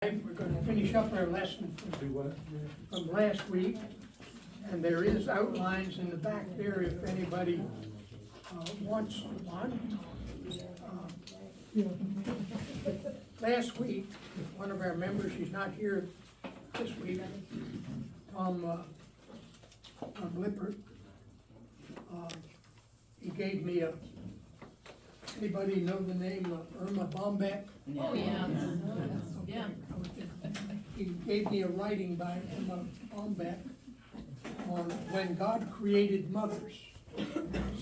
We're going to finish up our lesson from last week, and there is outlines in the back there if anybody wants one. Last week, one of our members, he's not here this week, Tom Lippert, he gave me anybody know the name of Erma Bombeck? Oh, yeah. Yeah. He gave me a writing by Erma Bombeck on when God created mothers.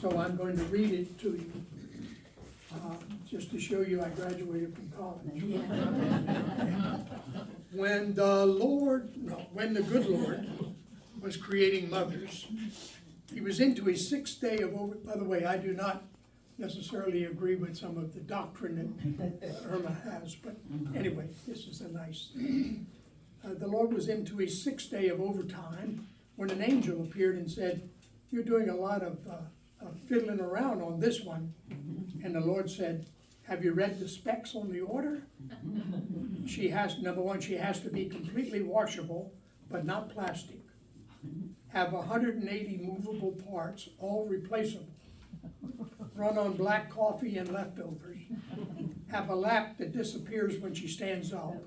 So I'm going to read it to you, just to show you I graduated from college. When the good Lord was creating mothers, he was into his sixth day of by the way, I do not necessarily agree with some of the doctrine that Erma has, but anyway, this is a nice thing. The Lord was into his sixth day of overtime when an angel appeared and said, "You're doing a lot of fiddling around on this one." And the Lord said, "Have you read the specs on the order? Number one, she has to be completely washable, but not plastic. Have 180 movable parts, all replaceable. Run on black coffee and leftovers. Have a lap that disappears when she stands up.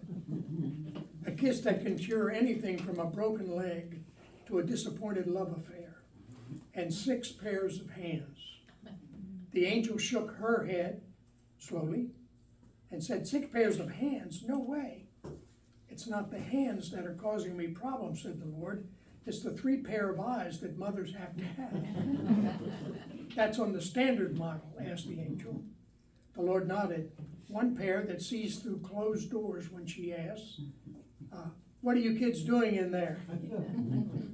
A kiss that can cure anything from a broken leg to a disappointed love affair. And 6 pairs of hands." The angel shook her head slowly and said, "6 pairs of hands? No way. It's not the hands that are causing me problems," said the Lord. "It's the 3 pair of eyes that mothers have to have." "That's on the standard model?" asked the angel. The Lord nodded. "1 pair that sees through closed doors when she asks, 'What are you kids doing in there?'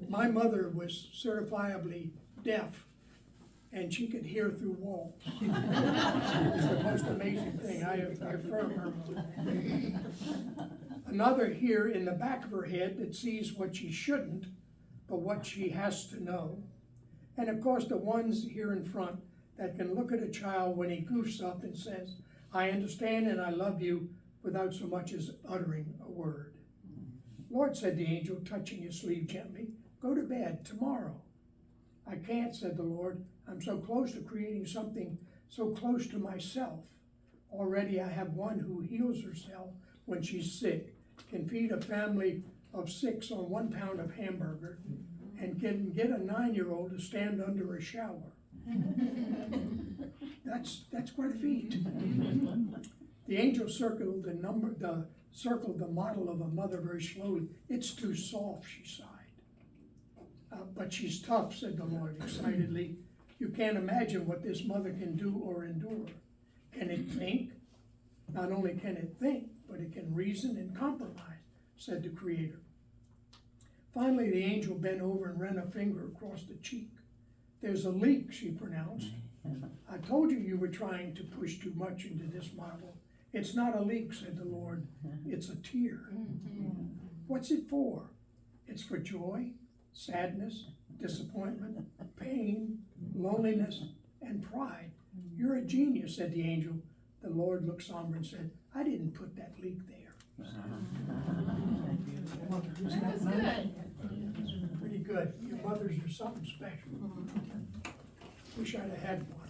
My mother was certifiably deaf, and she could hear through walls." It's the most amazing thing. I affirm her. "Another here in the back of her head that sees what she shouldn't, but what she has to know. And of course the ones here in front that can look at a child when he goofs up and says, 'I understand and I love you,' without so much as uttering a word." "Lord," said the angel, touching his sleeve gently, "go to bed tomorrow." "I can't," said the Lord. "I'm so close to creating something so close to myself. Already I have one who heals herself when she's sick, can feed a family of 6 on 1 pound of hamburger, and can get a 9-year-old to stand under a shower." That's quite a feat. The angel circled the model of a mother very slowly. "It's too soft," she sighed. "But she's tough," said the Lord excitedly. "You can't imagine what this mother can do or endure. Can it think? Not only can it think, but it can reason and compromise," said the Creator. Finally, the angel bent over and ran a finger across the cheek. "There's a leak," she pronounced. "I told you were trying to push too much into this model." "It's not a leak," said the Lord. "It's a tear." "What's it for?" "It's for joy, sadness, disappointment, pain, loneliness, and pride." "You're a genius," said the angel. The Lord looked somber and said, "I didn't put that leak there." Mother, isn't that nice? Pretty good. Your mothers are something special. Wish I'd have had one.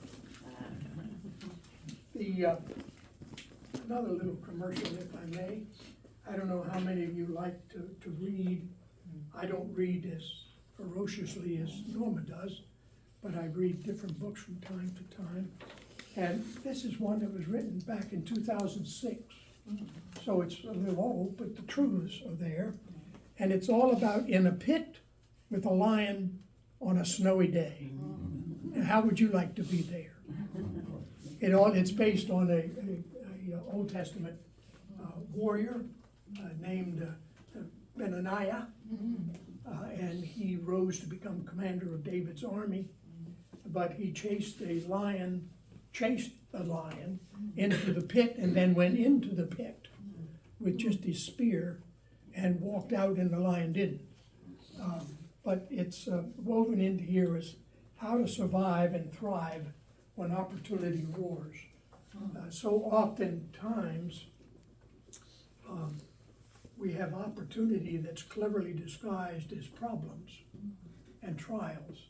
Another little commercial, if I may. I don't know how many of you like to read. I don't read as ferociously as Norma does, but I read different books from time to time. And this is one that was written back in 2006. So it's a little old, but the truths are there. And it's all about in a pit with a lion on a snowy day. And how would you like to be there? It's based on a Old Testament warrior named Benaniah. And he rose to become commander of David's army. But he chased a lion into the pit, and then went into the pit with just his spear and walked out, and the lion didn't. But it's woven into here is how to survive and thrive when opportunity roars. So oftentimes we have opportunity that's cleverly disguised as problems and trials.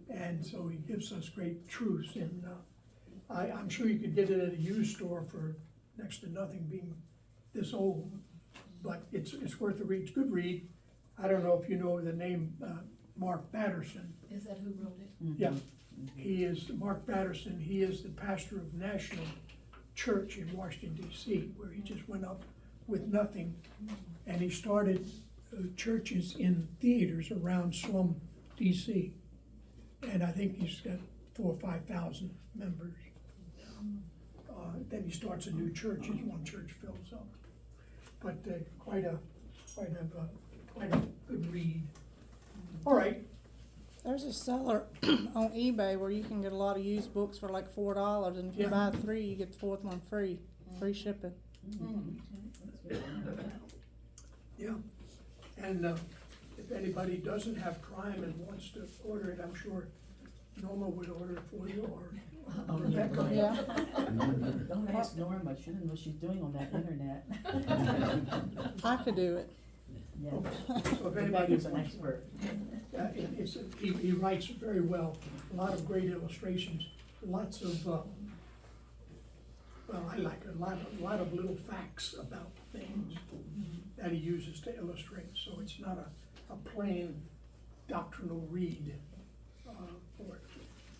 And so he gives us great truths, and I'm sure you could get it at a used store for next to nothing, being this old, but it's worth a read. It's a good read. I don't know if you know the name Mark Batterson. Is that who wrote it? Yeah, he is, Mark Batterson, he is the pastor of National Church in Washington DC, where he just went up with nothing, and he started churches in theaters around slum DC. And I think he's got 4,000 or 5,000 members. Then he starts a new church as one church fills up. But quite a good read. All right, There's a seller on eBay where you can get a lot of used books for like $4, and if you Yeah. buy 3, you get the 4th one free shipping. yeah. And if anybody doesn't have Prime and wants to order it, I'm sure Norma would order it for you, or Rebecca. Yeah. Don't ask Norma, she doesn't know what she's doing on that internet. I could do it. Yeah. So if anybody Rebecca's an wants, expert. he writes very well, a lot of great illustrations, lots of, well, I like a lot of little facts about things that he uses to illustrate, so it's not a plain doctrinal read for it.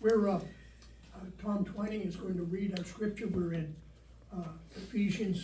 We're, Tom Twining is going to read our scripture. We're in Ephesians